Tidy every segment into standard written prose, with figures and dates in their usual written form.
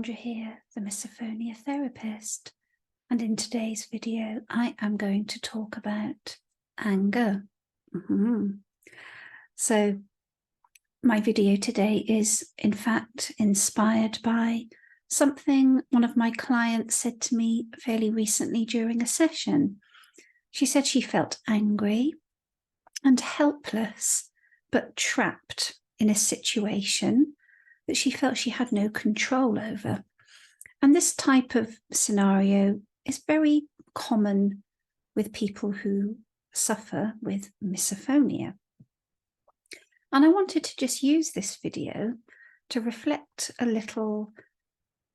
Here, the Misophonia therapist, and in today's video I am going to talk about anger. So my video today is in fact inspired by something one of my clients said to me fairly recently during a session. She said she felt angry and helpless, but trapped in a situation that she felt she had no control over. And this type of scenario is very common with people who suffer with misophonia. And I wanted to just use this video to reflect a little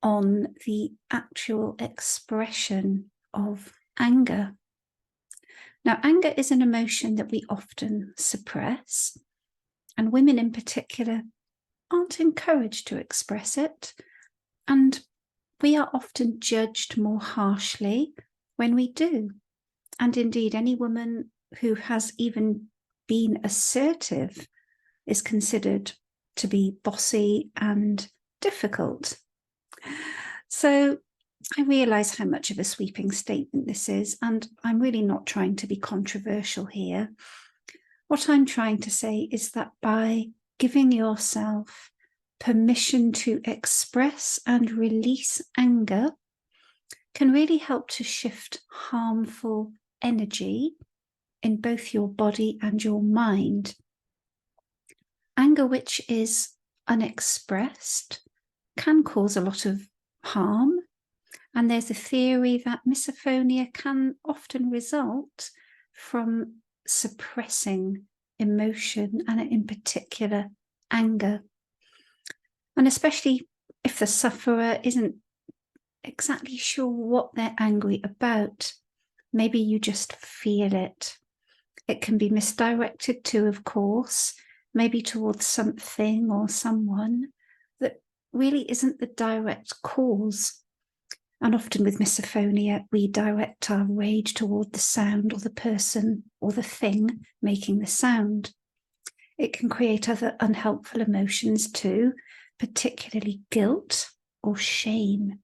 on the actual expression of anger. Now, anger is an emotion that we often suppress, and women in particular aren't encouraged to express it, and we are often judged more harshly when we do. And indeed, any woman who has even been assertive is considered to be bossy and difficult. So I realise how much of a sweeping statement this is, and I'm really not trying to be controversial here. What I'm trying to say is that by giving yourself permission to express and release anger can really help to shift harmful energy in both your body and your mind. Anger which is unexpressed can cause a lot of harm, and there's a theory that misophonia can often result from suppressing emotion, and in particular anger. And especially if the sufferer isn't exactly sure what they're angry about, maybe you just feel it. It can be misdirected too, of course, maybe towards something or someone that really isn't the direct cause. And often with misophonia, we direct our rage toward the sound or the person or the thing making the sound. It can create other unhelpful emotions too, particularly guilt or shame.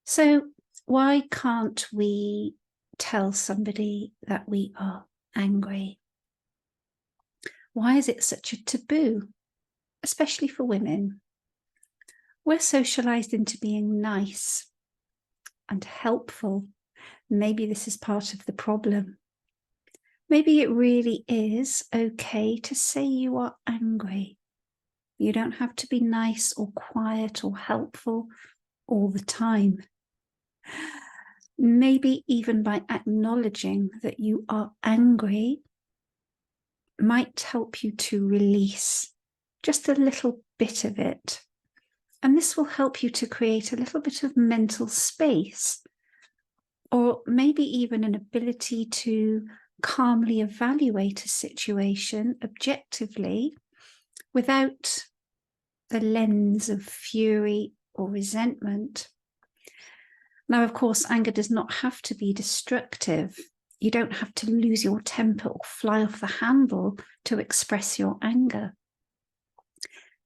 So why can't we tell somebody that we are angry? Why is it such a taboo, especially for women? We're socialized into being nice and helpful. Maybe this is part of the problem. Maybe it really is okay to say you are angry. You don't have to be nice or quiet or helpful all the time. Maybe even by acknowledging that you are angry might help you to release just a little bit of it. And this will help you to create a little bit of mental space, or maybe even an ability to calmly evaluate a situation objectively without the lens of fury or resentment. Now, of course, anger does not have to be destructive. You don't have to lose your temper or fly off the handle to express your anger.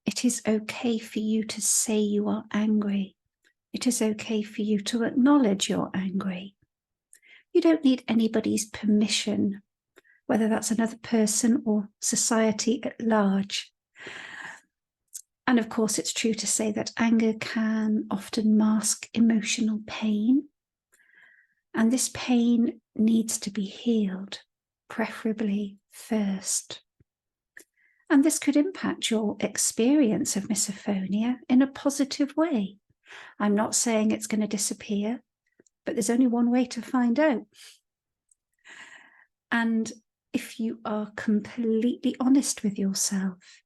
It is okay for you to say you are angry. It is okay for you to acknowledge you're angry. You don't need anybody's permission, whether that's another person or society at large. And of course, it's true to say that anger can often mask emotional pain. And this pain needs to be healed, preferably first. And this could impact your experience of misophonia in a positive way. I'm not saying it's going to disappear, but there's only one way to find out. And if you are completely honest with yourself,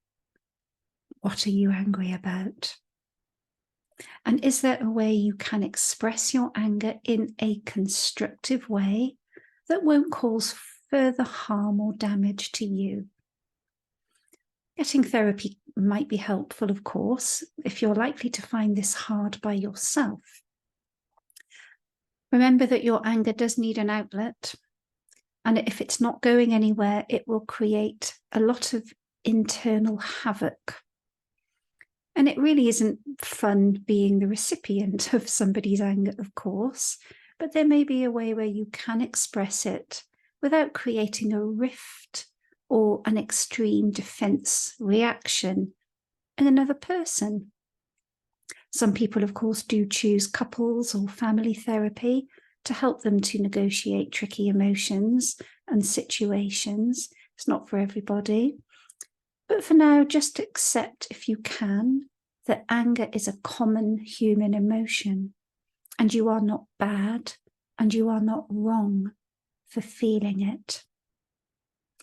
what are you angry about? And is there a way you can express your anger in a constructive way that won't cause further harm or damage to you? Getting therapy might be helpful, of course, if you're likely to find this hard by yourself. Remember that your anger does need an outlet, and if it's not going anywhere, it will create a lot of internal havoc. And it really isn't fun being the recipient of somebody's anger, of course, but there may be a way where you can express it without creating a rift or an extreme defense reaction in another person. Some people, of course, do choose couples or family therapy to help them to negotiate tricky emotions and situations. It's not for everybody. But for now, just accept, if you can, that anger is a common human emotion, and you are not bad, and you are not wrong for feeling it.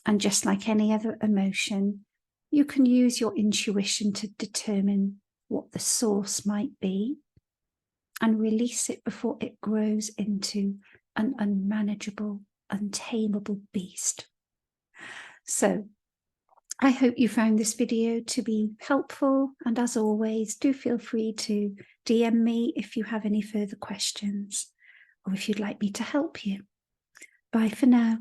And just like any other emotion, you can use your intuition to determine what the source might be and release it before it grows into an unmanageable, untamable beast. So, I hope you found this video to be helpful, and as always, do feel free to DM me if you have any further questions or if you'd like me to help you. Bye for now.